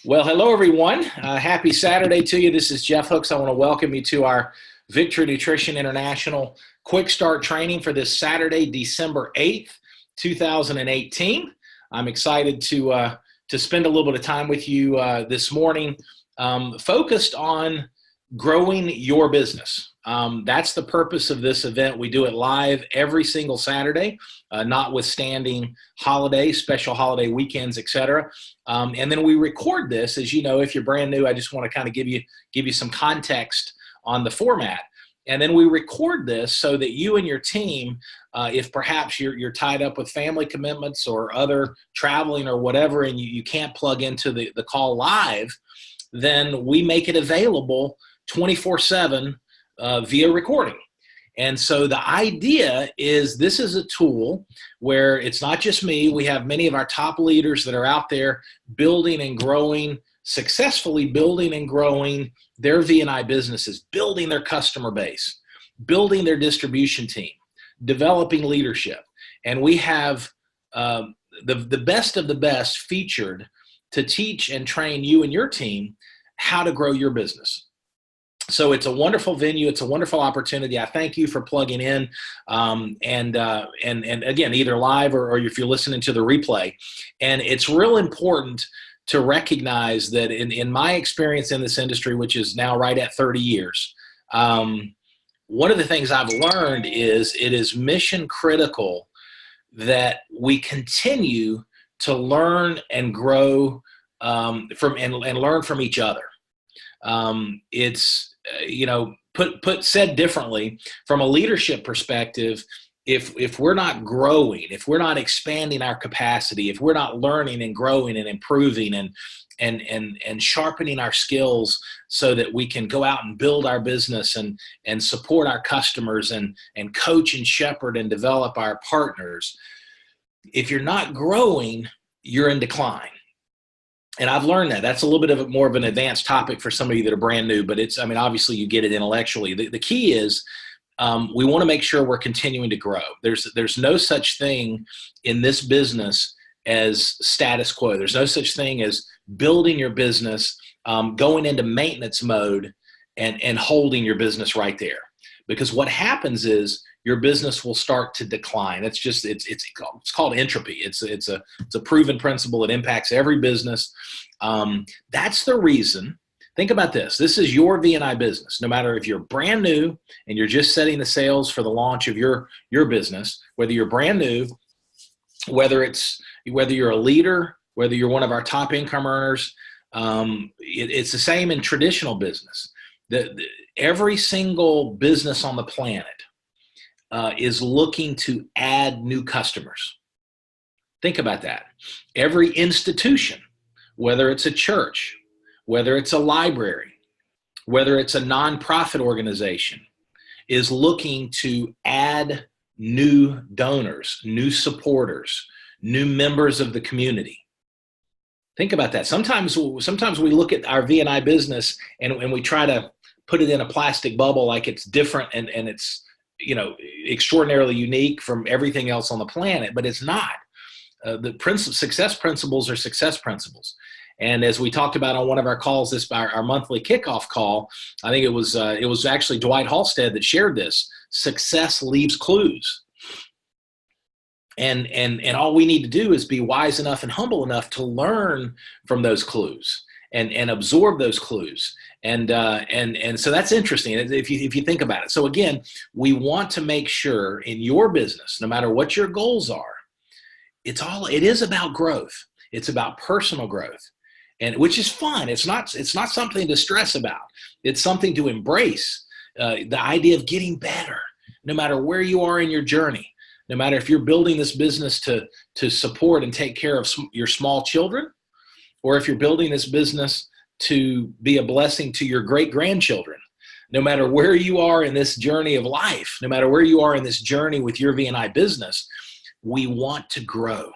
Well, hello, everyone. Happy Saturday to you. This is Jeff Hooks. I want to welcome you to our Victory Nutrition International Quick Start Training for this Saturday, December 8th, 2018. I'm excited to spend a little bit of time with you this morning, focused on growing your business. That's the purpose of this event. We do it live every single Saturday, notwithstanding holidays, special holiday weekends, etc. And then we record this. As you know, if you're brand new, I just want to kind of give you some context on the format. And then we record this so that you and your team, if perhaps you're tied up with family commitments or other traveling or whatever, and you can't plug into the call live, then we make it available 24/7 via recording. And so the idea is this is a tool where it's not just me. We have many of our top leaders that are out there building and growing, successfully building and growing their V&I businesses, building their customer base, building their distribution team, developing leadership. And we have the best of the best featured to teach and train you and your team how to grow your business. So it's a wonderful venue. It's a wonderful opportunity. I thank you for plugging in, and again, either live or if you're listening to the replay. And it's real important to recognize that in my experience in this industry, which is now right at 30 years, one of the things I've learned is it is mission critical that we continue to learn and grow from and learn from each other. It's put said differently, from a leadership perspective, if we're not growing, if we're not expanding our capacity, if we're not learning and growing and improving and sharpening our skills so that we can go out and build our business and support our customers and coach and shepherd and develop our partners, if you're not growing, you're in decline. And I've learned that. That's a little bit more of an advanced topic for some of you that are brand new, but obviously you get it intellectually. The key is we want to make sure we're continuing to grow. There's no such thing in this business as status quo. There's no such thing as building your business, going into maintenance mode and holding your business right there. Because what happens is your business will start to decline. It's called entropy. It's a proven principle. It impacts every business. That's the reason. Think about this. This is your V&I business. No matter if you're brand new and you're just setting the sales for the launch of your business, whether you're brand new, whether you're a leader, whether you're one of our top income earners, it's the same in traditional business. Every single business on the planet is looking to add new customers. Think about that. Every institution, whether it's a church, whether it's a library, whether it's a nonprofit organization, is looking to add new donors, new supporters, new members of the community. Think about that. Sometimes we look at our V&I business and we try to put it in a plastic bubble like it's different and it's extraordinarily unique from everything else on the planet, but it's not. Success principles are success principles. And as we talked about on one of our calls, our monthly kickoff call, I think it was actually Dwight Halstead that shared this. Success leaves clues. And all we need to do is be wise enough and humble enough to learn from those clues and absorb those clues. And so that's interesting if you think about it. So again, we want to make sure in your business, no matter what your goals are, it is about growth. It's about personal growth, and which is fun. It's not something to stress about. It's something to embrace. The idea of getting better, no matter where you are in your journey. No matter if you're building this business to support and take care of your small children, or if you're building this business to be a blessing to your great-grandchildren, no matter where you are in this journey of life, no matter where you are in this journey with your V&I business, we want to grow.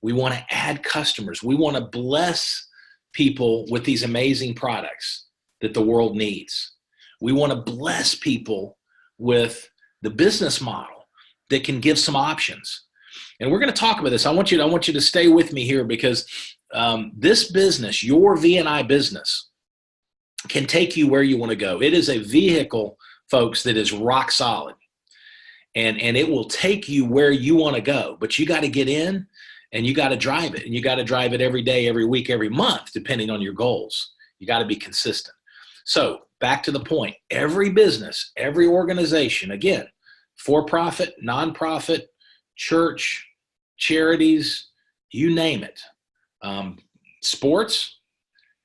We want to add customers. We want to bless people with these amazing products that the world needs. We want to bless people with the business model that can give some options. And we're going to talk about this. I want you to stay with me here because this business, your V&I business, can take you where you want to go. It is a vehicle, folks, that is rock solid. And it will take you where you want to go. But you got to get in and you got to drive it. And you got to drive it every day, every week, every month, depending on your goals. You got to be consistent. So back to the point, every business, every organization, again, for-profit, nonprofit, church, charities, you name it. Sports,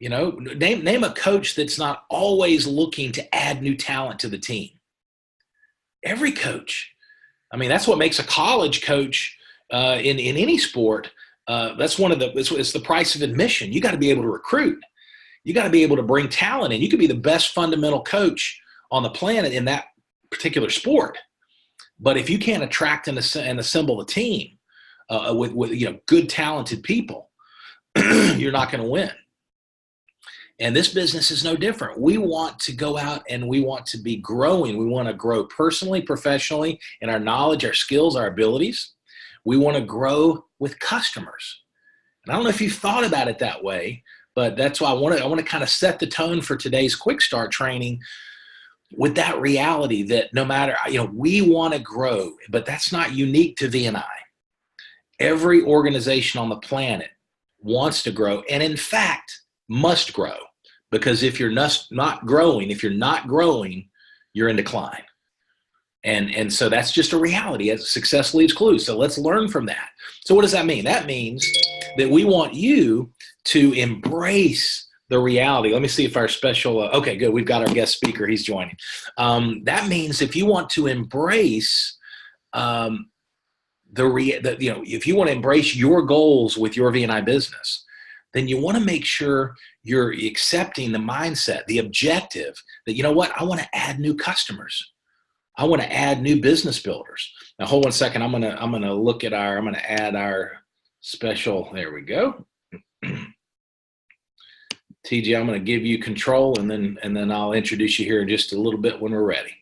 name a coach that's not always looking to add new talent to the team. Every coach. I mean, that's what makes a college coach in any sport. That's it's the price of admission. You got to be able to recruit. You got to be able to bring talent in. You could be the best fundamental coach on the planet in that particular sport. But if you can't attract and assemble a team with good, talented people, you're not going to win. And this business is no different. We want to go out and we want to be growing. We want to grow personally, professionally, in our knowledge, our skills, our abilities. We want to grow with customers. And I don't know if you've thought about it that way, but that's why I want to kind of set the tone for today's quick start training with that reality that no matter, we want to grow, but that's not unique to V&I. Every organization on the planet wants to grow, and in fact, must grow, because if you're not growing, you're in decline. And so that's just a reality. As success leaves clues. So let's learn from that. So what does that mean? That means that we want you to embrace the reality. Let me see if our special, okay, good. We've got our guest speaker. He's joining. That means if you want to embrace if you want to embrace your goals with your V&I business, then you want to make sure you're accepting the mindset, the objective that, I want to add new customers. I want to add new business builders. Now, hold one second. I'm going to add our special. There we go. TJ, I'm going to give you control, and then I'll introduce you here in just a little bit when we're ready.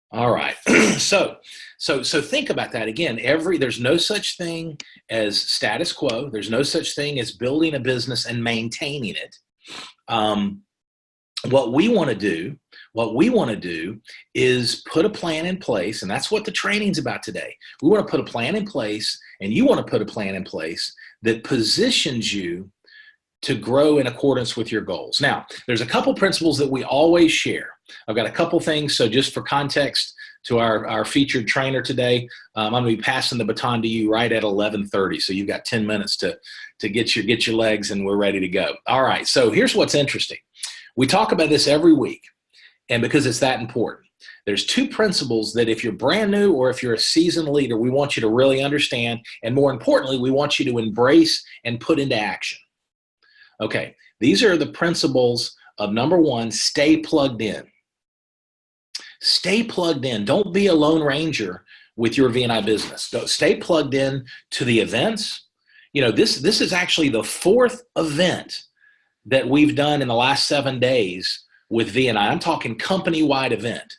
All right. So think about that again. There's no such thing as status quo. There's no such thing as building a business and maintaining it. What we want to do is put a plan in place, and that's what the training's about today. We want to put a plan in place, and you want to put a plan in place that positions you to grow in accordance with your goals. Now, there's a couple principles that we always share. I've got a couple things. So just for context to our featured trainer today, I'm going to be passing the baton to you right at 11:30. So you've got 10 minutes to get your legs, and we're ready to go. All right. So here's what's interesting. We talk about this every week, and because it's that important. There's two principles that if you're brand new or if you're a seasoned leader, we want you to really understand. And more importantly, we want you to embrace and put into action. Okay, these are the principles of number one, stay plugged in. Stay plugged in. Don't be a lone ranger with your V&I business. Stay plugged in to the events. This is actually the fourth event that we've done in the last 7 days with V&I. I'm talking company-wide event.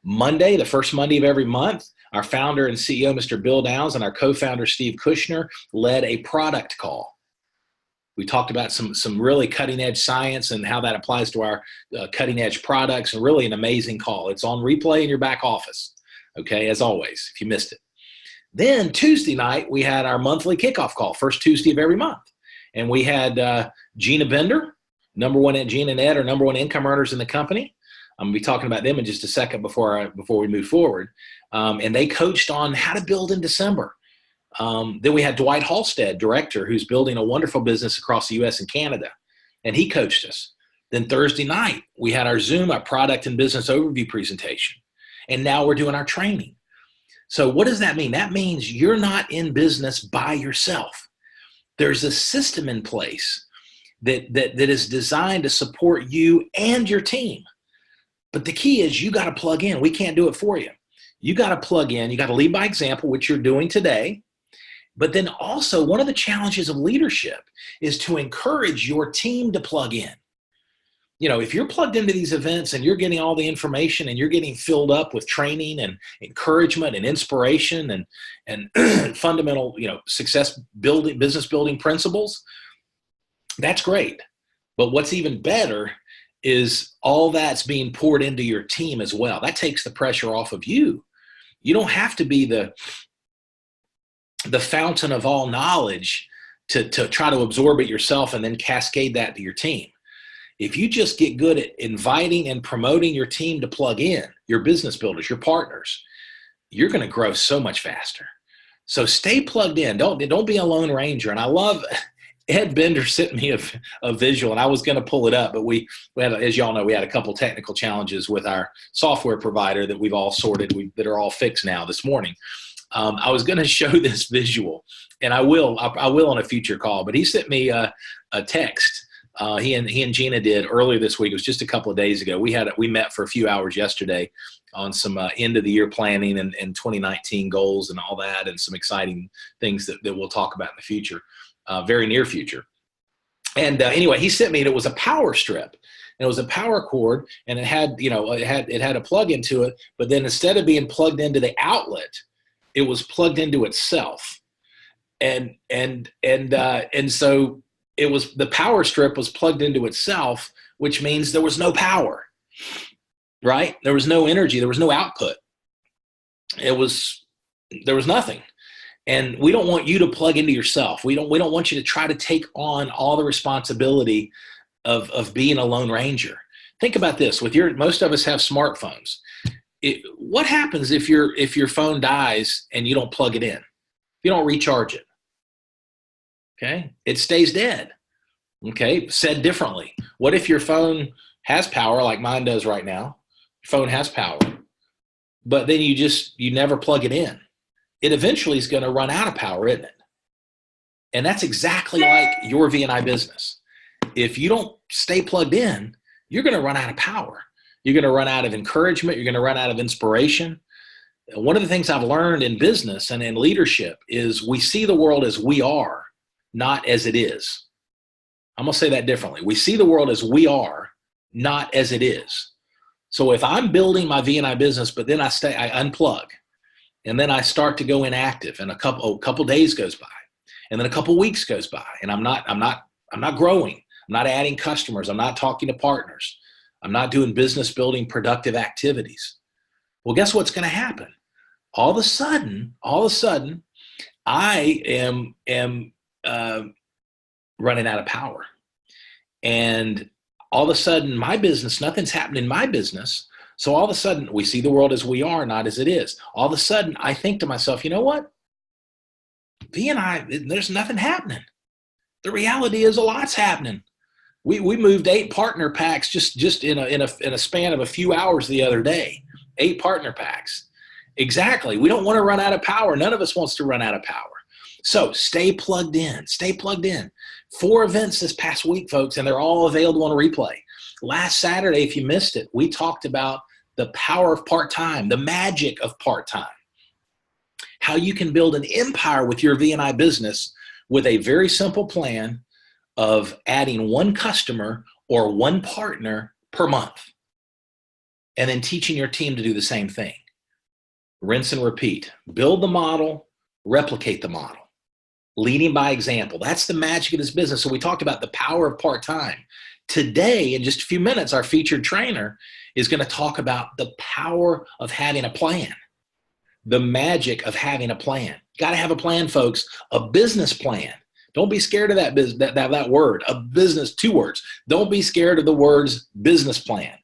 Monday, the first Monday of every month, our founder and CEO, Mr. Bill Downs, and our co-founder, Steve Kushner, led a product call. We talked about some really cutting-edge science and how that applies to our cutting-edge products, and really an amazing call. It's on replay in your back office, okay, as always, if you missed it. Then Tuesday night, we had our monthly kickoff call, first Tuesday of every month. And we had Gina Bender, Gina and Ed are number one income earners in the company. I'm going to be talking about them in just a second before we move forward. And they coached on how to build in December. Then we had Dwight Halstead, director, who's building a wonderful business across the U.S. and Canada, and he coached us. Then Thursday night, we had our Zoom, our product and business overview presentation, and now we're doing our training. So what does that mean? That means you're not in business by yourself. There's a system in place that is designed to support you and your team. But the key is you got to plug in. We can't do it for you. You got to plug in. You got to lead by example, which you're doing today. But then also one of the challenges of leadership is to encourage your team to plug in. If you're plugged into these events and you're getting all the information and you're getting filled up with training and encouragement and inspiration and fundamental, success building, business building principles, That's great. But what's even better is all that's being poured into your team as well. That takes the pressure off of you. You don't have to be the fountain of all knowledge to try to absorb it yourself and then cascade that to your team. If you just get good at inviting and promoting your team to plug in, your business builders, your partners, you're going to grow so much faster. So stay plugged in. Don't be a lone ranger. And I love Ed Bender sent me a visual, and I was going to pull it up, but we had, as y'all know, we had a couple technical challenges with our software provider that we've all sorted, that are all fixed now this morning. I was going to show this visual, and I will on a future call, but he sent me a text. He and Gina did earlier this week. It was just a couple of days ago. We met for a few hours yesterday on some end of the year planning and 2019 goals and all that, and some exciting things that we'll talk about in the future, very near future. And anyway, he sent me, and it was a power strip. And it was a power cord, and it had a plug into it, but then instead of being plugged into the outlet, it was plugged into itself. And so it was, the power strip was plugged into itself, which means there was no power, right? There was no energy. There was no output. There was nothing. And we don't want you to plug into yourself. We don't want you to try to take on all the responsibility of being a lone ranger. Think about this. Most of us have smartphones. What happens if your phone dies and you don't plug it in? You don't recharge it. Okay, it stays dead. Okay, said differently, what if your phone has power like mine does right now? Your phone has power, but then you never plug it in. It eventually is going to run out of power, isn't it? And that's exactly like your V&I business. If you don't stay plugged in, you're going to run out of power. You're going to run out of encouragement. You're going to run out of inspiration. One of the things I've learned in business and in leadership is we see the world as we are, not as it is. I'm going to say that differently. We see the world as we are, not as it is. So if I'm building my V&I business, but then I unplug, and then I start to go inactive, and a couple days goes by, and then a couple weeks goes by, and I'm not growing. I'm not adding customers. I'm not talking to partners. I'm not doing business building productive activities. Well, guess what's going to happen? All of a sudden, I am running out of power. And all of a sudden, my business, nothing's happening in my business. So all of a sudden, we see the world as we are, not as it is. All of a sudden, I think to myself, you know what? V&I, there's nothing happening. The reality is a lot's happening. We moved 8 partner packs just in a span of a few hours the other day. 8 partner packs. Exactly. We don't want to run out of power. None of us wants to run out of power. So stay plugged in. Stay plugged in. 4 events this past week, folks, and they're all available on replay. Last Saturday, if you missed it, we talked about the power of part-time, the magic of part-time, how you can build an empire with your V&I business with a very simple plan of adding 1 customer or 1 partner per month, and then teaching your team to do the same thing. Rinse and repeat. Build the model, replicate the model. Leading by example. That's the magic of this business. So we talked about the power of part-time. Today, in just a few minutes, our featured trainer is going to talk about the power of having a plan. The magic of having a plan. Got to have a plan, folks. A business plan. Don't be scared of that word. A business, 2 words. Don't be scared of the words business plan.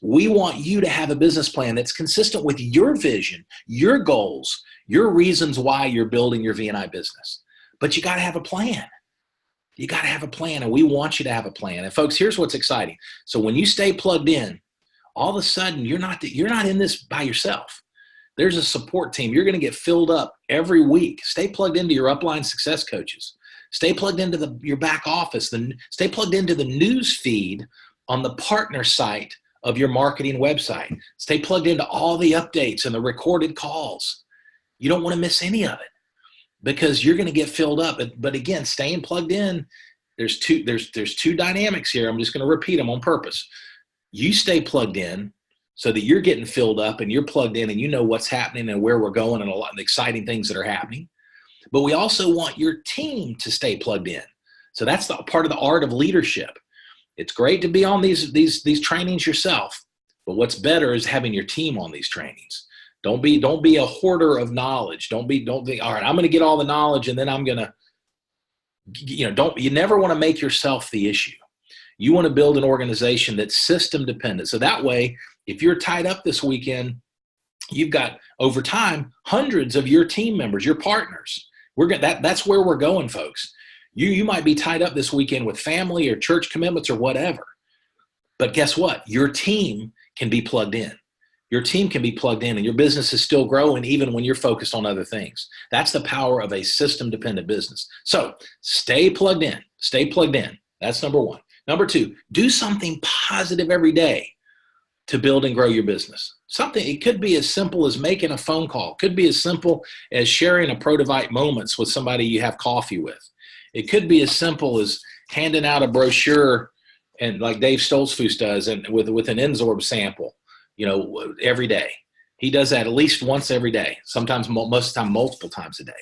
We want you to have a business plan that's consistent with your vision, your goals, your reasons why you're building your V&I business. But you got to have a plan. You got to have a plan, and we want you to have a plan. And folks, here's what's exciting. So when you stay plugged in, all of a sudden you're not in this by yourself. There's a support team. You're going to get filled up every week. Stay plugged into your upline success coaches. Stay plugged into your back office. Stay plugged into the news feed on the partner site of your marketing website. Stay plugged into all the updates and the recorded calls. You don't want to miss any of it, because you're going to get filled up. But again, staying plugged in, there's two dynamics here. I'm just going to repeat them on purpose. You stay plugged in so that you're getting filled up and you're plugged in and you know what's happening and where we're going and a lot of the exciting things that are happening. But we also want your team to stay plugged in So that's the part of the art of leadership. It's great to be on these trainings yourself, but what's better is having your team on these trainings. Don't be a hoarder of knowledge. Don't be, all right, I'm going to get all the knowledge and then I'm going to, you never want to make yourself the issue. You want to build an organization that's system dependent. So that way, if you're tied up this weekend, you've got over time hundreds of your team members, your partners. That's where we're going, folks. You might be tied up this weekend with family or church commitments or whatever. But guess what? Your team can be plugged in. Your team can be plugged in and your business is still growing even when you're focused on other things. That's the power of a system-dependent business. So stay plugged in. Stay plugged in. That's number one. Number two, do something positive every day to build and grow your business. It could be as simple as making a phone call. It could be as simple as sharing a Protivite Moments with somebody you have coffee with. It could be as simple as handing out a brochure, and like Dave Stoltzfus does, and with an Enzorb sample, every day. He does that at least once every day, sometimes most of the time multiple times a day,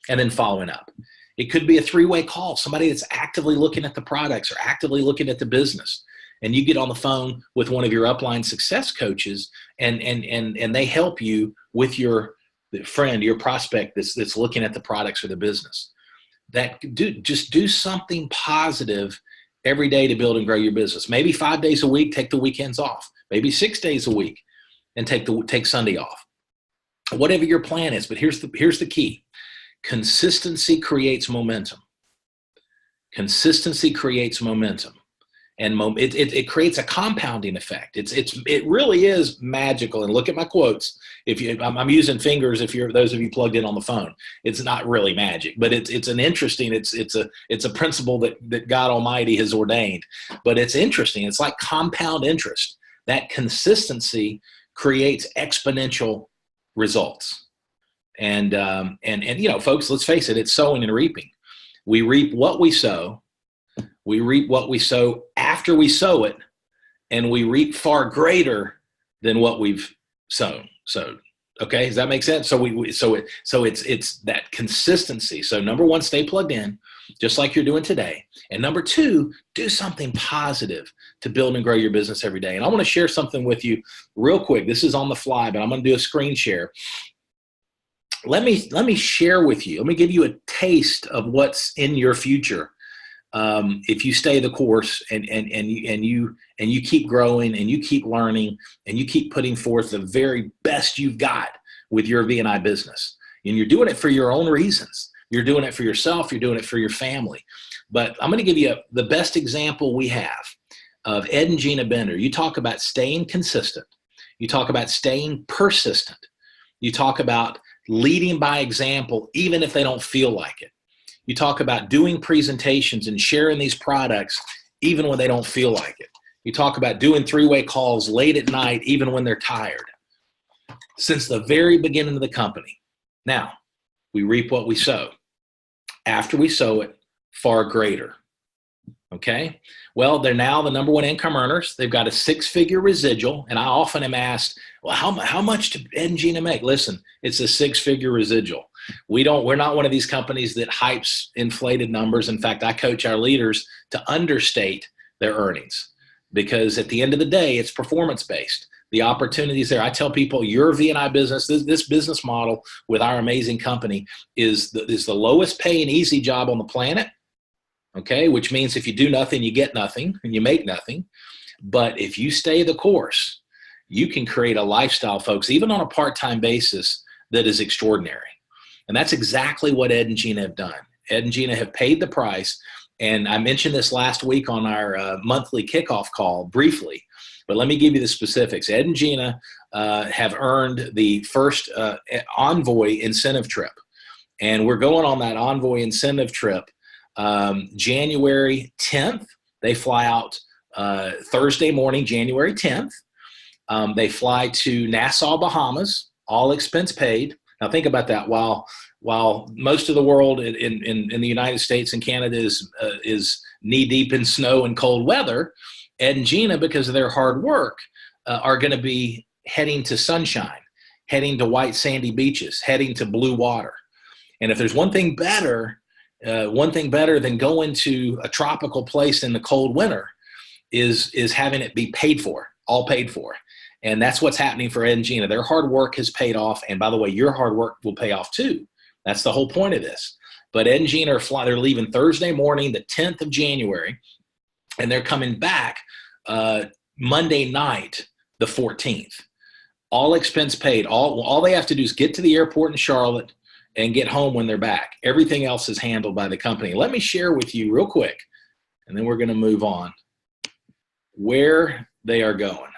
and then following up. It could be a three-way call, somebody that's actively looking at the products or actively looking at the business. And you get on the phone with one of your upline success coaches and they help you with your friend, your prospect that's looking at the products or the business. Just do something positive every day to build and grow your business. Maybe 5 days a week, take the weekends off. Maybe 6 days a week and take Sunday off. Whatever your plan is, but here's the key. Consistency creates momentum. Consistency creates momentum. And it creates a compounding effect. It really is magical. And look at my quotes. I'm using fingers. If you're those of you plugged in on the phone, it's not really magic, but it's an interesting. It's a principle that God Almighty has ordained. But it's interesting. It's like compound interest. That consistency creates exponential results. And folks, let's face it. It's sowing and reaping. We reap what we sow. We reap what we sow after we sow it, and we reap far greater than what we've sowed. Okay, does that make sense? So it's that consistency. So number one, stay plugged in, just like you're doing today. And number two, do something positive to build and grow your business every day. And I want to share something with you real quick. This is on the fly, but I'm going to do a screen share. Let me share with you. Let me give you a taste of what's in your future. If you stay the course and you keep growing and you keep learning and you keep putting forth the very best you've got with your V&I business, and you're doing it for your own reasons. You're doing it for yourself. You're doing it for your family. But I'm going to give you the best example we have of Ed and Gina Bender. You talk about staying consistent. You talk about staying persistent. You talk about leading by example, even if they don't feel like it. You talk about doing presentations and sharing these products even when they don't feel like it. You talk about doing three-way calls late at night even when they're tired. Since the very beginning of the company. Now, we reap what we sow. After we sow it, far greater. Okay? Well, they're now the number one income earners. They've got a six-figure residual, and I often am asked, well, how much did Ed and Gina make? Listen, it's a six-figure residual. We're not one of these companies that hypes inflated numbers. In fact, I coach our leaders to understate their earnings because at the end of the day, it's performance-based. The opportunities there. I tell people your V&I business, this business model with our amazing company is the lowest paying easy job on the planet. Okay, which means if you do nothing, you get nothing and you make nothing. But if you stay the course, you can create a lifestyle, folks, even on a part-time basis that is extraordinary. And that's exactly what Ed and Gina have done. Ed and Gina have paid the price. And I mentioned this last week on our monthly kickoff call briefly, but let me give you the specifics. Ed and Gina have earned the first Envoy incentive trip. And we're going on that Envoy incentive trip January 10th. They fly out Thursday morning, January 10th. They fly to Nassau, Bahamas, all expense paid. Now think about that. While most of the world in the United States and Canada is knee deep in snow and cold weather, Ed and Gina, because of their hard work, are going to be heading to sunshine, heading to white sandy beaches, heading to blue water. And if there's one thing better One thing better than going to a tropical place in the cold winter is having it be paid for, all paid for. And that's what's happening for Ed and Gina. Their hard work has paid off. And by the way, your hard work will pay off too. That's the whole point of this. But Ed and Gina are flying. They're leaving Thursday morning, the 10th of January, and they're coming back Monday night, the 14th. All expense paid. All they have to do is get to the airport in Charlotte and get home when they're back. Everything else is handled by the company. Let me share with you real quick, and then we're going to move on, where they are going.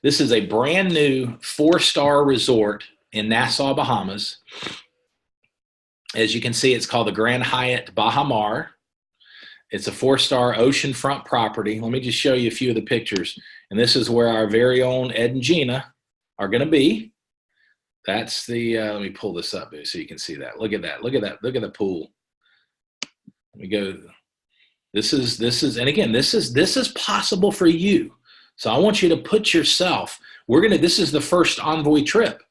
This is a brand new 4-star resort in Nassau, Bahamas. As you can see, it's called the Grand Hyatt Baha Mar. It's a 4-star oceanfront property. Let me just show you a few of the pictures. And this is where our very own Ed and Gina are going to be. That's the, let me pull this up so you can see that. Look at that. Look at that. Look at the pool. Let me go. This is, and again, this is possible for you. So I want you to put yourself, this is the first Envoy trip.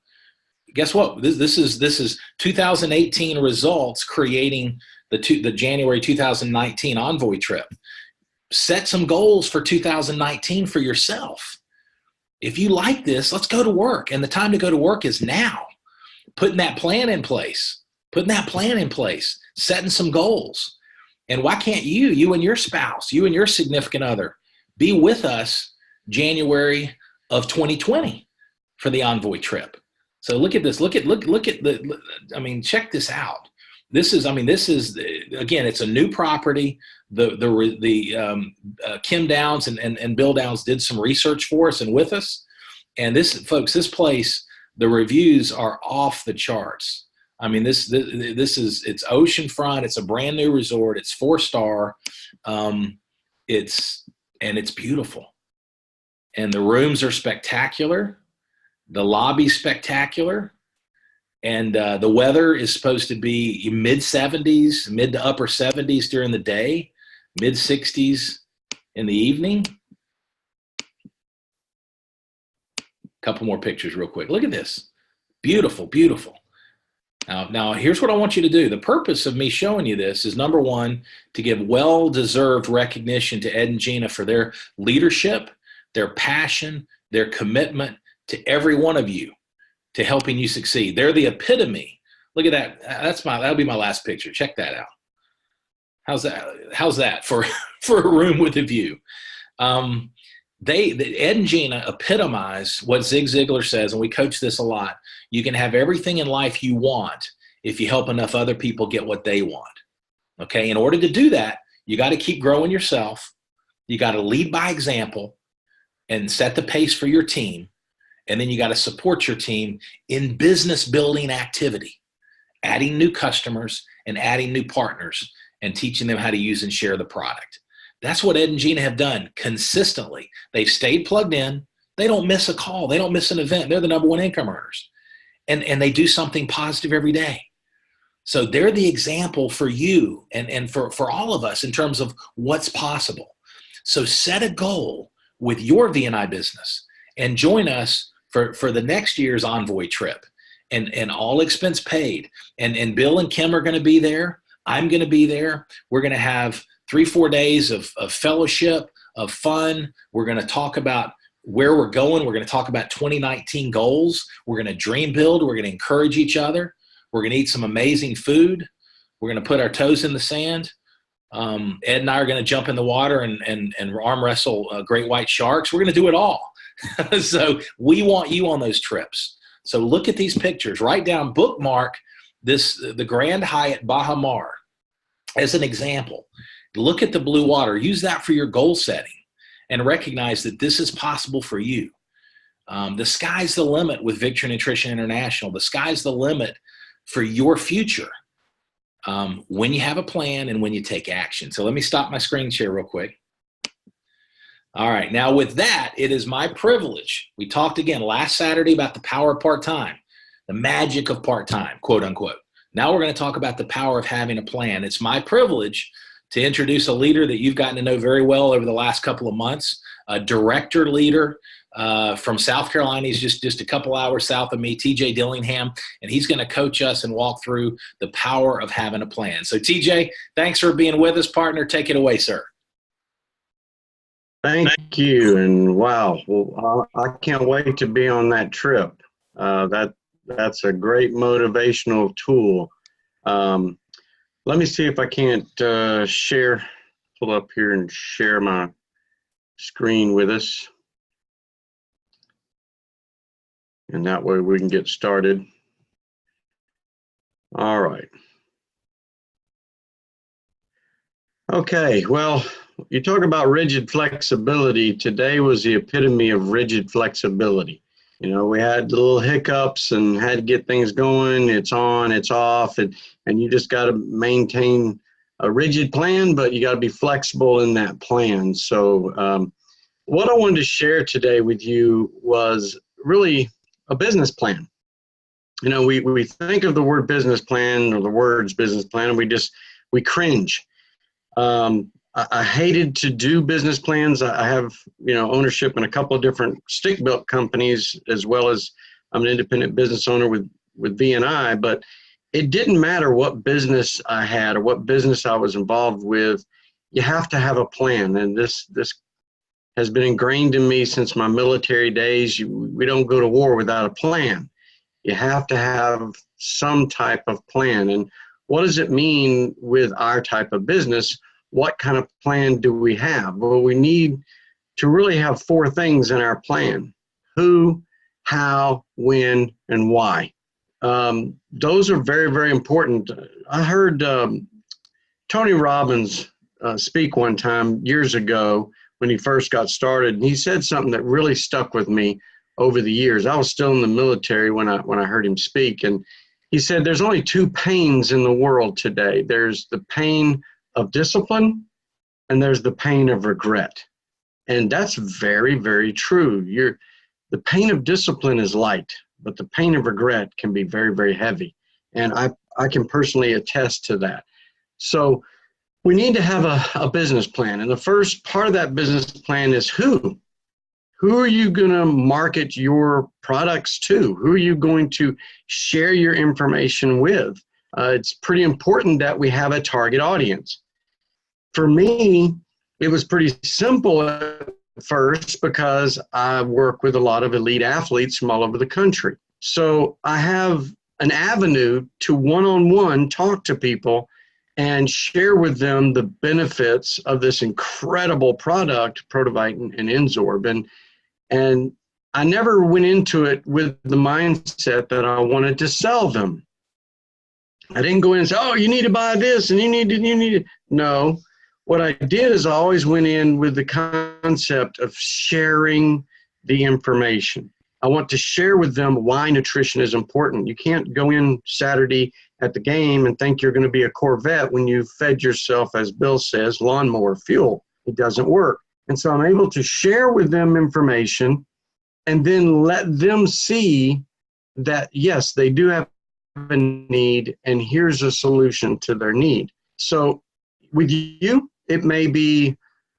Guess what? This is 2018 results creating the January 2019 Envoy trip. Set some goals for 2019 for yourself. If you like this, let's go to work. And the time to go to work is now. Putting that plan in place. Setting some goals. And why can't you and your spouse, you and your significant other, be with us January of 2020 for the Envoy trip? So look at this. Look at check this out. This is again, it's a new property. Kim Downs and Bill Downs did some research for us and with us. And this place, the reviews are off the charts. I mean, it's oceanfront. It's a brand new resort. It's 4-star. It's beautiful. And the rooms are spectacular. The lobby's spectacular. And the weather is supposed to be mid-70s, mid to upper 70s during the day, mid-60s in the evening. Couple more pictures real quick. Look at this. Beautiful, beautiful. Now, here's what I want you to do. The purpose of me showing you this is, number one, to give well-deserved recognition to Ed and Gina for their leadership, their passion, their commitment to every one of you, to helping you succeed. They're the epitome. Look at that. That'll be my last picture. Check that out. How's that for a room with a view? Ed and Gina epitomize what Zig Ziglar says, and we coach this a lot. You can have everything in life you want if you help enough other people get what they want. Okay? In order to do that, you got to keep growing yourself. You got to lead by example and set the pace for your team. And then you got to support your team in business building activity, adding new customers and adding new partners and teaching them how to use and share the product. That's what Ed and Gina have done consistently. They've stayed plugged in. They don't miss a call. They don't miss an event. They're the #1 income earners. And they do something positive every day. So they're the example for you and for all of us in terms of what's possible. So set a goal with your V&I business and join us for the next year's Envoy trip, and all expense paid. And Bill and Kim are going to be there. I'm going to be there. We're going to have 3-4 days of fellowship, of fun. We're going to talk about where we're going. We're going to talk about 2019 goals. We're going to dream build. We're going to encourage each other. We're going to eat some amazing food. We're going to put our toes in the sand. Ed and I are going to jump in the water and arm wrestle great white sharks. We're going to do it all. So we want you on those trips. So look at these pictures. Write down, bookmark the Grand Hyatt Baha Mar as an example. Look at the blue water. Use that for your goal setting and recognize that this is possible for you. The sky's the limit with Victory Nutrition International. The sky's the limit for your future when you have a plan and when you take action. So let me stop my screen share real quick. All right. Now with that, it is my privilege. We talked again last Saturday about the power of part-time, the magic of part-time, quote unquote. Now we're going to talk about the power of having a plan. It's my privilege to introduce a leader that you've gotten to know very well over the last couple of months, a director leader from South Carolina. He's just a couple hours south of me, TJ Dillingham, and he's going to coach us and walk through the power of having a plan. So TJ, thanks for being with us, partner. Take it away, sir. Thank you. And wow, well, I can't wait to be on that trip. That's a great motivational tool. Let me see if I can't pull up here and share my screen with us. And that way we can get started. All right. Okay, well, you talk about rigid flexibility. Today was the epitome of rigid flexibility. You know, we had little hiccups and had to get things going. It's on, it's off, and you just got to maintain a rigid plan, but you got to be flexible in that plan. So what I wanted to share today with you was really a business plan. You know, we think of the word business plan or the words business plan, and we cringe. I hated to do business plans. I have, you know, ownership in a couple of different stick-built companies, as well as I'm an independent business owner with V&I, but it didn't matter what business I had or what business I was involved with. You have to have a plan, and this has been ingrained in me since my military days. We don't go to war without a plan. You have to have some type of plan. And what does it mean with our type of business? What kind of plan do we have? Well, we need to really have 4 things in our plan: who, how, when, and why. Those are very, very important. I heard Tony Robbins speak one time years ago when he first got started, and he said something that really stuck with me over the years. I was still in the military when I heard him speak, and he said there's only 2 pains in the world today. There's the pain of discipline, and there's the pain of regret. And that's very, very true. The pain of discipline is light, but the pain of regret can be very, very heavy. And I can personally attest to that. So we need to have a business plan. And the first part of that business plan is who. Who are you going to market your products to? Who are you going to share your information with? It's pretty important that we have a target audience. For me, it was pretty simple at first because I work with a lot of elite athletes from all over the country. So I have an avenue to one-on-one talk to people and share with them the benefits of this incredible product, Protovite and Enzorb. And I never went into it with the mindset that I wanted to sell them. I didn't go in and say, oh, you need to buy this and you need to. No, what I did is I always went in with the concept of sharing the information. I want to share with them why nutrition is important. You can't go in Saturday at the game and think you're going to be a Corvette when you've fed yourself, as Bill says, lawnmower fuel. It doesn't work. And so I'm able to share with them information and then let them see that, yes, they do have a need, and here's a solution to their need. So with you, it may be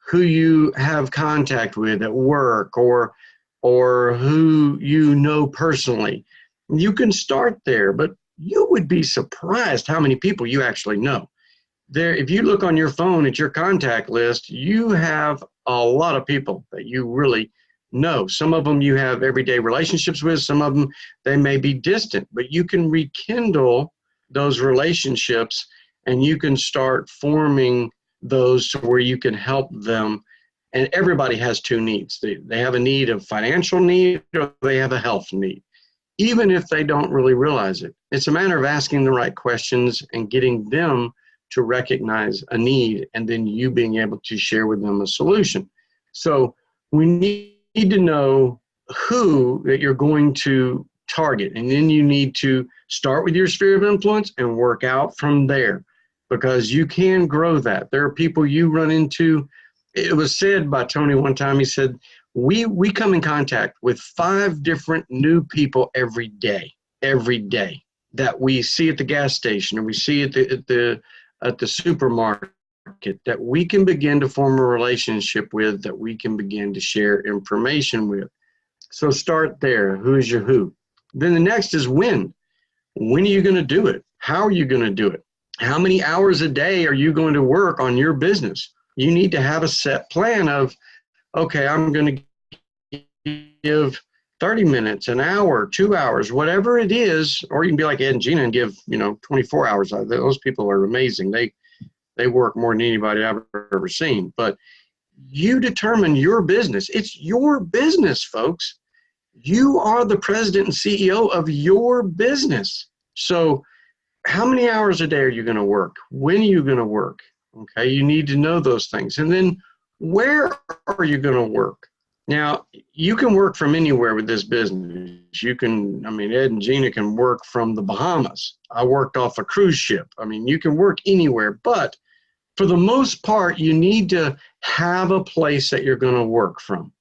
who you have contact with at work or who you know personally. You can start there, but you would be surprised how many people you actually know. If you look on your phone at your contact list, you have a lot of people that you really know. Some of them you have everyday relationships with. Some of them, they may be distant, but you can rekindle those relationships and you can start forming those to where you can help them. And everybody has 2 needs. They have a need of financial need, or they have a health need, even if they don't really realize it. It's a matter of asking the right questions and getting them to recognize a need, and then you being able to share with them a solution. So we need to know who that you're going to target, and then you need to start with your sphere of influence and work out from there, because you can grow that. There are people you run into. It was said by Tony one time, he said, we come in contact with 5 different new people every day that we see at the gas station, or we see at the supermarket, that we can begin to form a relationship with, that we can begin to share information with. So start there. Who's your who? Then the next is when. When are you going to do it? How are you going to do it? How many hours a day are you going to work on your business? You need to have a set plan of, okay, I'm going to give 30 minutes, an hour, 2 hours, whatever it is. Or you can be like Ed and Gina and give, 24 hours. Those people are amazing. They work more than anybody I've ever seen. But you determine your business. It's your business, folks. You are the president and CEO of your business. So how many hours a day are you going to work? When are you going to work? Okay, you need to know those things. And then where are you going to work? Now, you can work from anywhere with this business. Ed and Gina can work from the Bahamas. I worked off a cruise ship. You can work anywhere, but for the most part, you need to have a place that you're going to work from.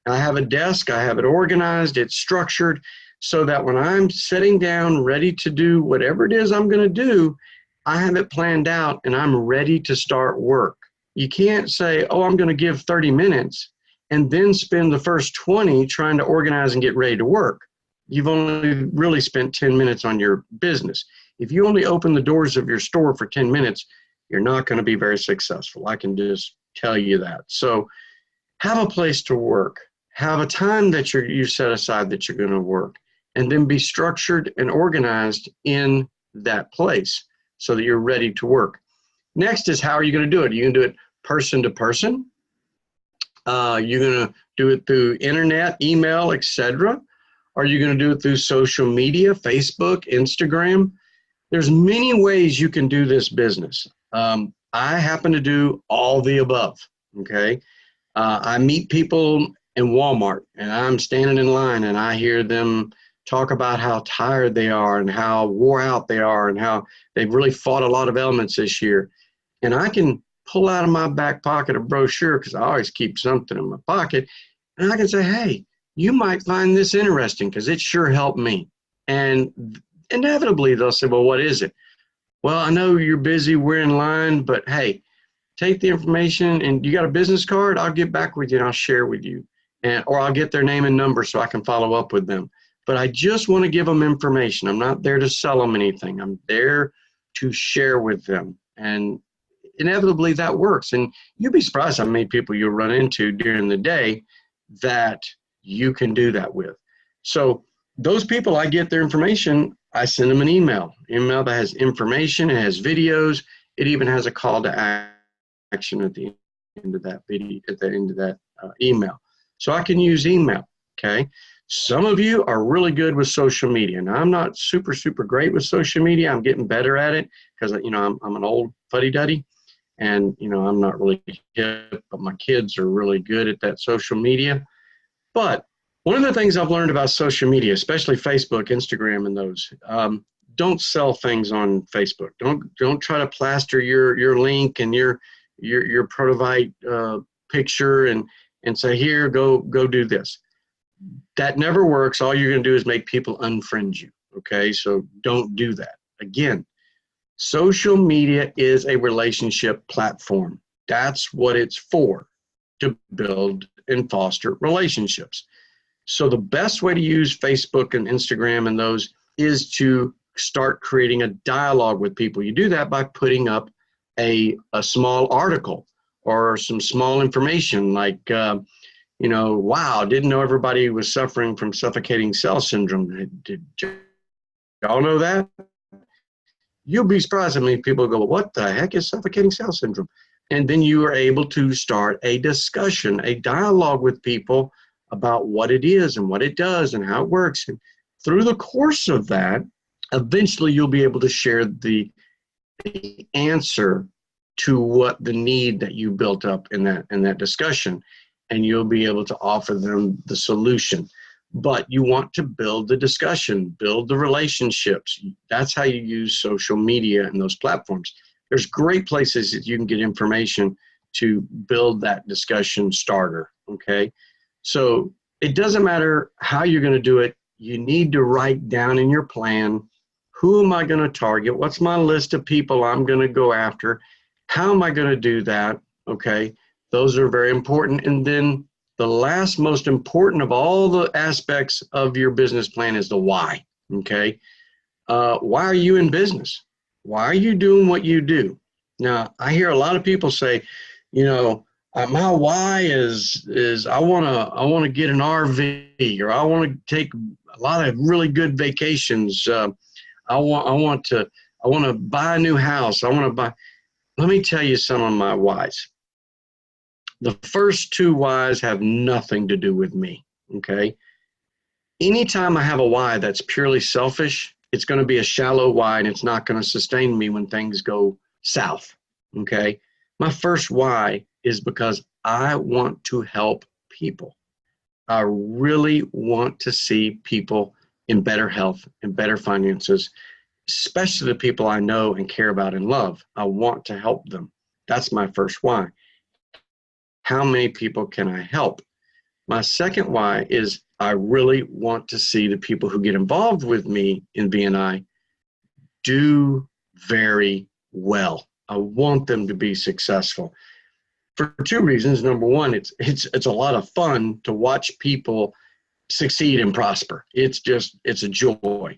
I have a desk, I have it organized, it's structured, so that when I'm sitting down ready to do whatever it is I'm going to do, I have it planned out and I'm ready to start work. You can't say, oh, I'm going to give 30 minutes and then spend the first 20 trying to organize and get ready to work. You've only really spent 10 minutes on your business. If you only open the doors of your store for 10 minutes, you're not going to be very successful. I can just tell you that. So have a place to work. Have a time that you set aside that you're going to work, and then be structured and organized in that place so that you're ready to work. Next is, how are you going to do it? Are you going to do it person to person? You're going to do it through internet, email, etc. Are you going to do it through social media, Facebook, Instagram? There's many ways you can do this business. I happen to do all the above, okay? I meet people in Walmart, and I'm standing in line, and I hear them talk about how tired they are and how wore out they are and how they've really fought a lot of elements this year. And I can pull out of my back pocket a brochure, because I always keep something in my pocket, and I can say, hey, you might find this interesting because it sure helped me. And inevitably they'll say, well, what is it? Well, I know you're busy, we're in line, but hey, take the information, and you got a business card? I'll get back with you and I'll share with you. Or I'll get their name and number so I can follow up with them. But I just want to give them information. I'm not there to sell them anything. I'm there to share with them. And inevitably that works. And you'd be surprised how many people you'll run into during the day that you can do that with. So those people, I get their information, I send them an email that has information, it has videos, it even has a call to action at the end of that video, at the end of that email. So I can use email, okay? Some of you are really good with social media. Now, I'm not super great with social media. I'm getting better at it because, I'm an old fuddy-duddy, and, I'm not really hip, but my kids are really good at that social media. But one of the things I've learned about social media, especially Facebook, Instagram, and those, don't sell things on Facebook. Don't try to plaster your link and your prototype picture and say, here, go do this. That never works. All you're going to do is make people unfriend you, okay? So don't do that. Again, social media is a relationship platform. That's what it's for, to build and foster relationships. So the best way to use Facebook and Instagram and those is to start creating a dialogue with people. You do that by putting up a small article or some small information like, wow, didn't know everybody was suffering from suffocating cell syndrome. Did y'all know that? You'll be surprised how many people go, what the heck is suffocating cell syndrome? And then you are able to start a discussion, a dialogue with people about what it is and what it does and how it works. And through the course of that, eventually you'll be able to share the answer to what the need that you built up in that discussion, and you'll be able to offer them the solution. But you want to build the discussion, build the relationships. That's how you use social media and those platforms. There's great places that you can get information to build that discussion starter, okay? So it doesn't matter how you're going to do it. You need to write down in your plan, who am I going to target? What's my list of people I'm going to go after? How am I going to do that? Okay, those are very important. And then the last most important of all the aspects of your business plan is the why. Okay. Why are you in business? Why are you doing what you do? Now, I hear a lot of people say, my why is I want to get an RV, or I want to take a lot of really good vacations. I want to buy a new house. Let me tell you some of my whys. The first two whys have nothing to do with me. Okay. Anytime I have a why that's purely selfish, it's going to be a shallow why, and it's not going to sustain me when things go south. Okay. My first why is because I want to help people. I really want to see people in better health and better finances, especially the people I know and care about and love. I want to help them. That's my first why. How many people can I help? My second why is I really want to see the people who get involved with me in BNI do very well. I want them to be successful for two reasons. Number one, it's a lot of fun to watch people succeed and prosper. It's a joy.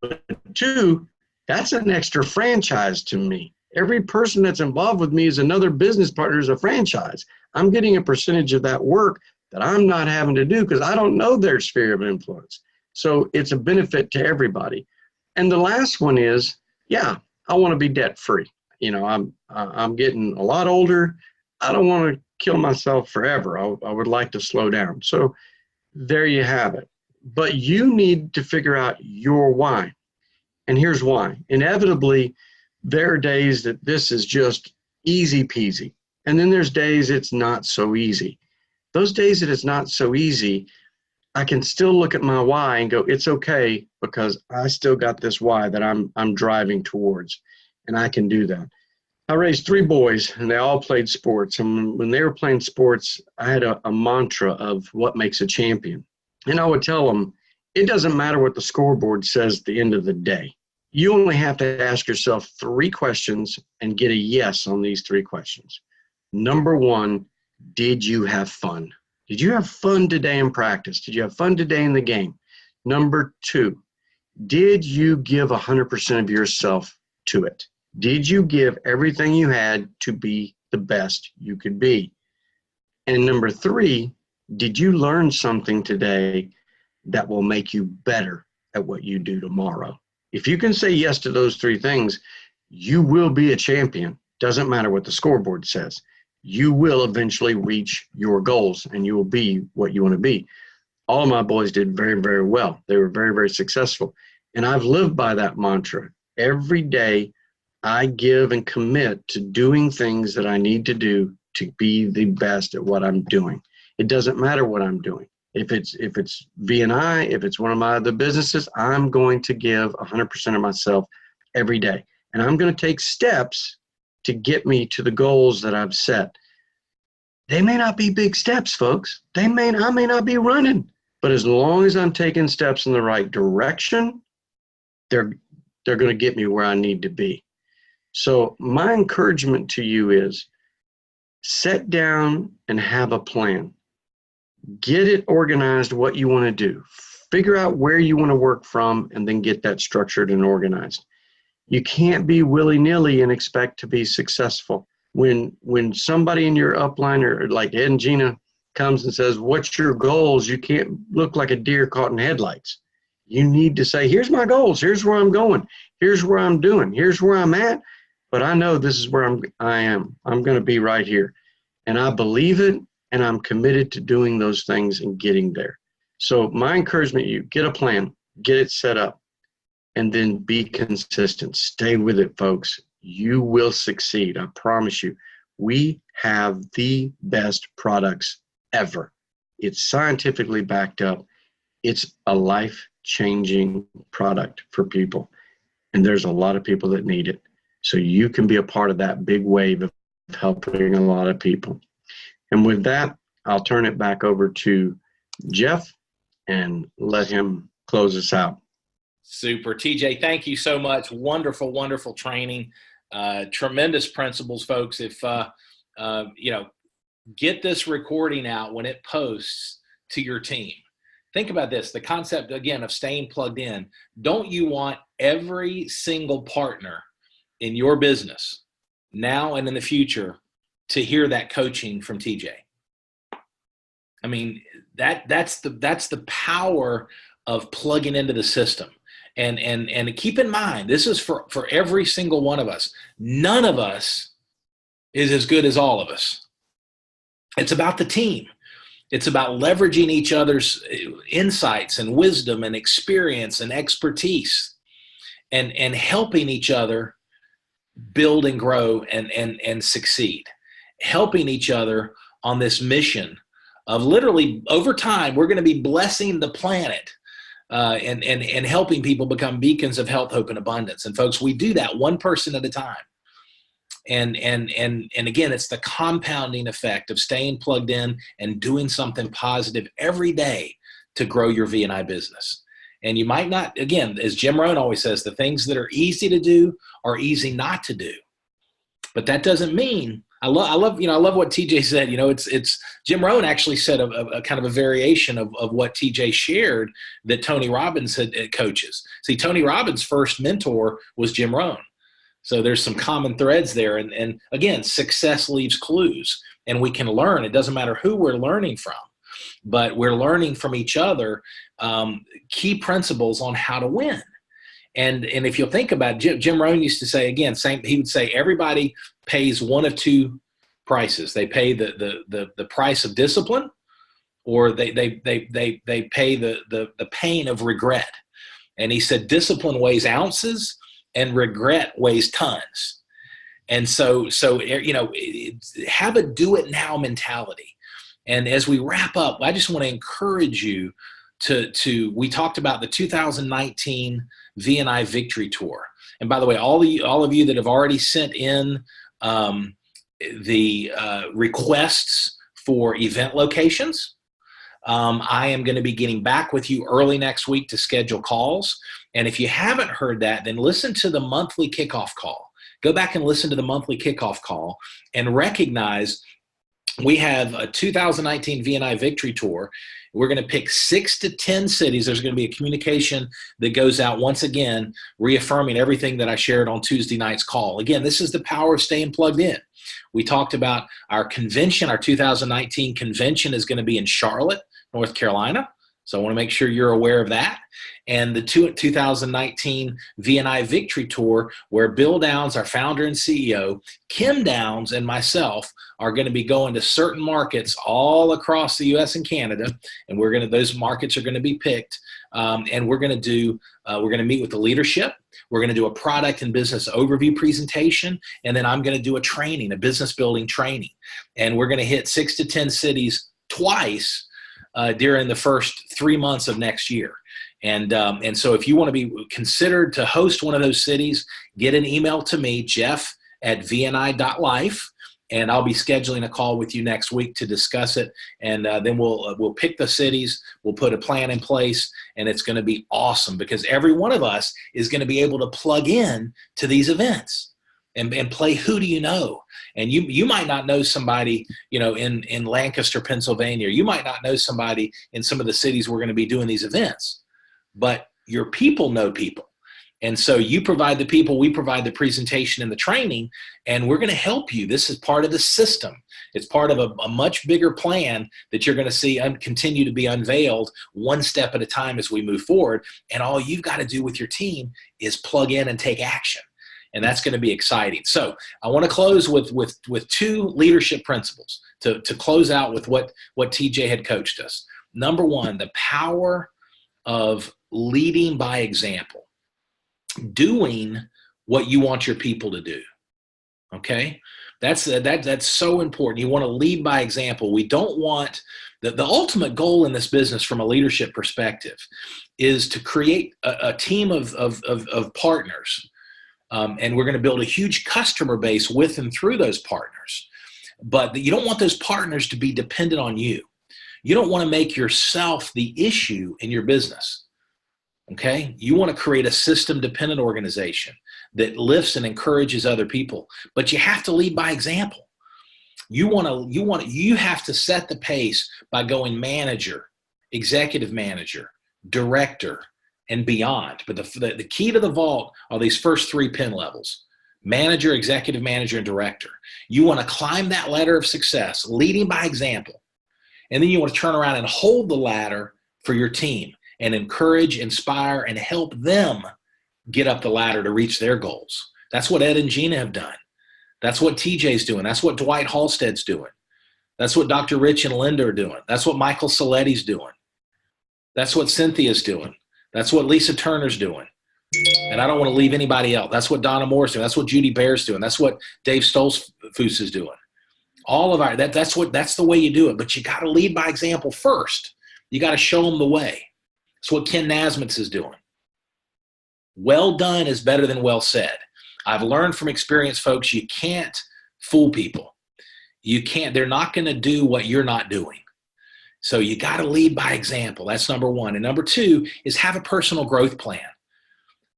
But two, that's an extra franchise to me. Every person that's involved with me is another business partner, is a franchise. I'm getting a percentage of that work that I'm not having to do because I don't know their sphere of influence. So it's a benefit to everybody. And the last one is, I want to be debt free. I'm getting a lot older. I don't want to kill myself forever. I would like to slow down. So there you have it. But you need to figure out your why. And here's why. Inevitably, there are days that this is just easy peasy. And then there's days it's not so easy. Those days that it's not so easy, I can still look at my why and go, it's okay, because I still got this why that I'm driving towards, and I can do that. I raised 3 boys, and they all played sports. And when they were playing sports, I had a mantra of what makes a champion. And I would tell them, it doesn't matter what the scoreboard says at the end of the day. You only have to ask yourself 3 questions and get a yes on these 3 questions. Number 1, did you have fun? Did you have fun today in practice? Did you have fun today in the game? Number 2, did you give 100% of yourself to it? Did you give everything you had to be the best you could be? And number 3, did you learn something today that will make you better at what you do tomorrow? If you can say yes to those 3 things, you will be a champion. Doesn't matter what the scoreboard says. You will eventually reach your goals, and you will be what you want to be. All of my boys did very, very well. They were very, very successful. And I've lived by that mantra. Every day, I give and commit to doing things that I need to do to be the best at what I'm doing. It doesn't matter what I'm doing. If it's VNI, if it's one of my other businesses, I'm going to give 100% of myself every day. And I'm going to take steps to get me to the goals that I've set. They may not be big steps, folks. I may not be running. But as long as I'm taking steps in the right direction, they're going to get me where I need to be. So my encouragement to you is sit down and have a plan. Get it organized, what you want to do. Figure out where you want to work from, and then get that structured and organized. You can't be willy-nilly and expect to be successful. When somebody in your upline, or like Ed and Gina, comes and says, what's your goals? You can't look like a deer caught in headlights. You need to say, here's my goals. Here's where I'm going. Here's where I'm doing. Here's where I'm at. But I know this is where I am. I'm going to be right here. And I believe it, and I'm committed to doing those things and getting there. So my encouragement to you, get a plan, get it set up, and then be consistent. Stay with it, folks. You will succeed. I promise you. We have the best products ever. It's scientifically backed up. It's a life-changing product for people. And there's a lot of people that need it. So you can be a part of that big wave of helping a lot of people. And with that, I'll turn it back over to Jeff and let him close us out. Super. TJ, thank you so much. Wonderful, wonderful training. Tremendous principles, folks. If, get this recording out when it posts to your team. Think about this, the concept, again, of staying plugged in. Don't you want every single partner in your business now and in the future to hear that coaching from TJ? I mean, that's the power of plugging into the system. And keep in mind, this is for every single one of us. None of us is as good as all of us. It's about the team. It's about leveraging each other's insights and wisdom and experience and expertise and helping each other build and grow and succeed. Helping each other on this mission of literally over time, we're going to be blessing the planet and helping people become beacons of health, hope, and abundance. And folks, we do that one person at a time. And again, it's the compounding effect of staying plugged in and doing something positive every day to grow your V&I business. And you might not, again, as Jim Rohn always says, the things that are easy to do are easy not to do. But that doesn't mean, I love what TJ said. It's Jim Rohn actually said a kind of a variation of what TJ shared that Tony Robbins had coaches. See, Tony Robbins' first mentor was Jim Rohn. So there's some common threads there. And again, success leaves clues, and we can learn. It doesn't matter who we're learning from, but we're learning from each other key principles on how to win. And if you'll think about it, Jim Rohn used to say, again, he would say everybody pays one of two prices. They pay the price of discipline, or they pay the pain of regret. And he said discipline weighs ounces and regret weighs tons. And so have a do it now mentality. And as we wrap up, I just want to encourage you we talked about the 2019 V&I Victory Tour. And by the way, all of you that have already sent in the requests for event locations, I am going to be getting back with you early next week to schedule calls. And if you haven't heard that, then listen to the monthly kickoff call. Go back and listen to the monthly kickoff call and recognize we have a 2019 V&I Victory Tour. We're going to pick 6 to 10 cities. There's going to be a communication that goes out once again, reaffirming everything that I shared on Tuesday night's call. Again, this is the power of staying plugged in. We talked about our convention. Our 2019 convention is going to be in Charlotte, North Carolina. So I want to make sure you're aware of that. And the 2019 V&I Victory Tour, where Bill Downs, our founder and CEO, Kim Downs, and myself are going to be going to certain markets all across the U.S. and Canada. And those markets are going to be picked. And we're going to meet with the leadership. We're going to do a product and business overview presentation. And then I'm going to do a business building training. And we're going to hit 6 to 10 cities twice during the first 3 months of next year. And so if you want to be considered to host one of those cities, get an email to me, jeff@vni.life, and I'll be scheduling a call with you next week to discuss it. And then we'll pick the cities, we'll put a plan in place, and it's going to be awesome because every one of us is going to be able to plug in to these events and play who do you know. And you might not know somebody, in Lancaster, Pennsylvania. You might not know somebody in some of the cities we're going to be doing these events, but your people know people. And so you provide the people, we provide the presentation and the training, and we're going to help you. This is part of the system. It's part of a much bigger plan that you're going to see continue to be unveiled one step at a time as we move forward. And all you've got to do with your team is plug in and take action. And that's going to be exciting. So I want to close with 2 leadership principles to close out with what TJ had coached us. Number 1, the power of leading by example, doing what you want your people to do. Okay, that's so important. You want to lead by example. We don't want the ultimate goal in this business from a leadership perspective is to create a team of partners. And we're going to build a huge customer base with and through those partners. But you don't want those partners to be dependent on you. You don't want to make yourself the issue in your business. Okay? You want to create a system-dependent organization that lifts and encourages other people. But you have to lead by example. You have to set the pace by going manager, executive manager, director, and beyond. But the key to the vault are these first 3 pin levels: manager, executive manager, and director. You want to climb that ladder of success, leading by example. And then you want to turn around and hold the ladder for your team and encourage, inspire, and help them get up the ladder to reach their goals. That's what Ed and Gina have done. That's what TJ's doing. That's what Dwight Halstead's doing. That's what Dr. Rich and Linda are doing. That's what Michael Saletti's doing. That's what Cynthia's doing. That's what Lisa Turner's doing. And I don't want to leave anybody else. That's what Donna Moore's doing. That's what Judy Baer's doing. That's what Dave Stoltzfus is doing. All of that's the way you do it. But you got to lead by example first. You got to show them the way. That's what Ken Nasmitz is doing. Well done is better than well said. I've learned from experience, folks, you can't fool people. You can't. They're not going to do what you're not doing. So you got to lead by example. That's number 1. And number 2 is have a personal growth plan.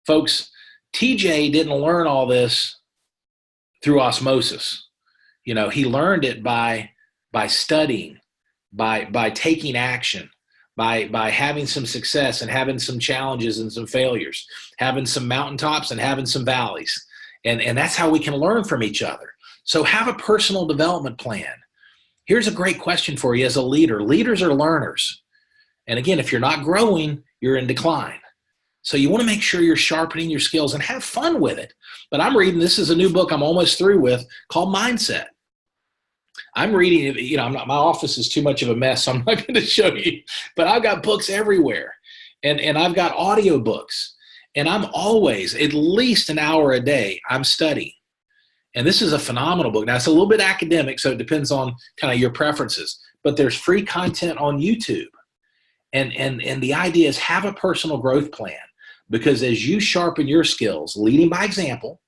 Folks, TJ didn't learn all this through osmosis. He learned it by studying, by taking action, by having some success and having some challenges and some failures, having some mountaintops and having some valleys. And that's how we can learn from each other. So have a personal development plan. Here's a great question for you as a leader. Leaders are learners. And again, if you're not growing, you're in decline. So you want to make sure you're sharpening your skills and have fun with it. But I'm reading, this is a new book I'm almost through with called Mindset. I'm reading it, my office is too much of a mess, so I'm not going to show you, but I've got books everywhere and I've got audio books, and I'm always at least an hour a day I'm studying. And this is a phenomenal book. Now it's a little bit academic, so it depends on kind of your preferences, but there's free content on YouTube. And the idea is have a personal growth plan, because as you sharpen your skills, leading by example,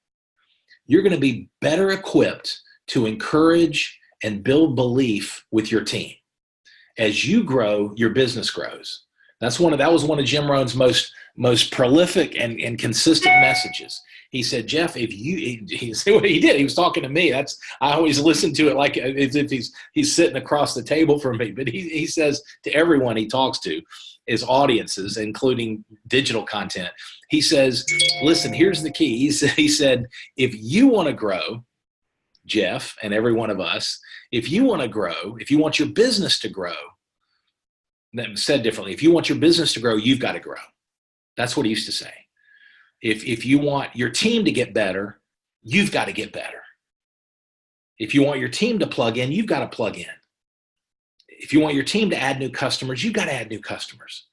you're going to be better equipped to encourage and build belief with your team. As you grow, your business grows. That was one of Jim Rohn's most prolific and consistent messages. He said, Jeff, he said what he did. He was talking to me. I always listen to it like as if he's sitting across the table from me. But he says to everyone he talks to, his audiences, including digital content, he says, listen, here's the key. He said, if you want to grow, Jeff, and every one of us, if you want to grow, if you want your business to grow, then said differently, if you want your business to grow, you've got to grow. That's what he used to say. If you want your team to get better, you've got to get better. If you want your team to plug in, you've got to plug in. If you want your team to add new customers, you've got to add new customers.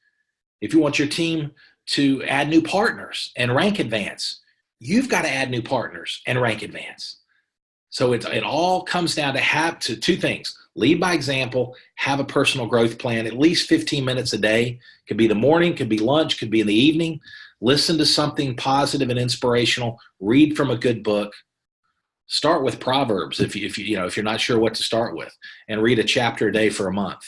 If you want your team to add new partners and rank advance, you've got to add new partners and rank advance. So it all comes down to 2 things. Lead by example, have a personal growth plan, at least 15 minutes a day. Could be the morning, could be lunch, could be in the evening. Listen to something positive and inspirational. Read from a good book. Start with Proverbs if you're not sure what to start with, and read a chapter a day for a month.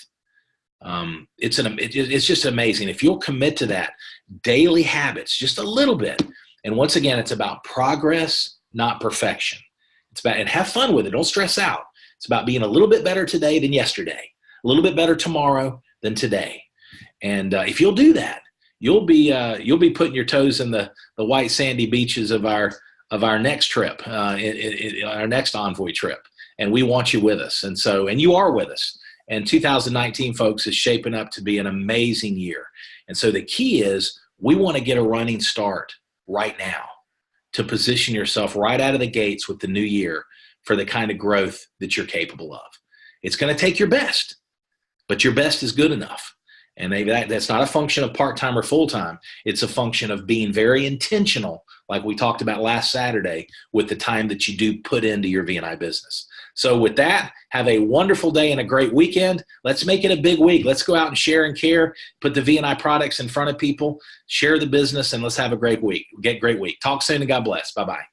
It's just amazing. If you'll commit to that, daily habits, just a little bit. And once again, it's about progress, not perfection. And have fun with it. Don't stress out. It's about being a little bit better today than yesterday, a little bit better tomorrow than today. And if you'll do that, you'll be putting your toes in the white sandy beaches of our next trip, our next Envoy trip. And we want you with us. And you are with us. And 2019, folks, is shaping up to be an amazing year. And so the key is we want to get a running start right now to position yourself right out of the gates with the new year for the kind of growth that you're capable of. It's going to take your best, but your best is good enough. And that's not a function of part-time or full-time. It's a function of being very intentional, like we talked about last Saturday, with the time that you do put into your V&I business. So with that, have a wonderful day and a great weekend. Let's make it a big week. Let's go out and share and care, put the V&I products in front of people, share the business, and let's have a great week. Talk soon and God bless. Bye-bye.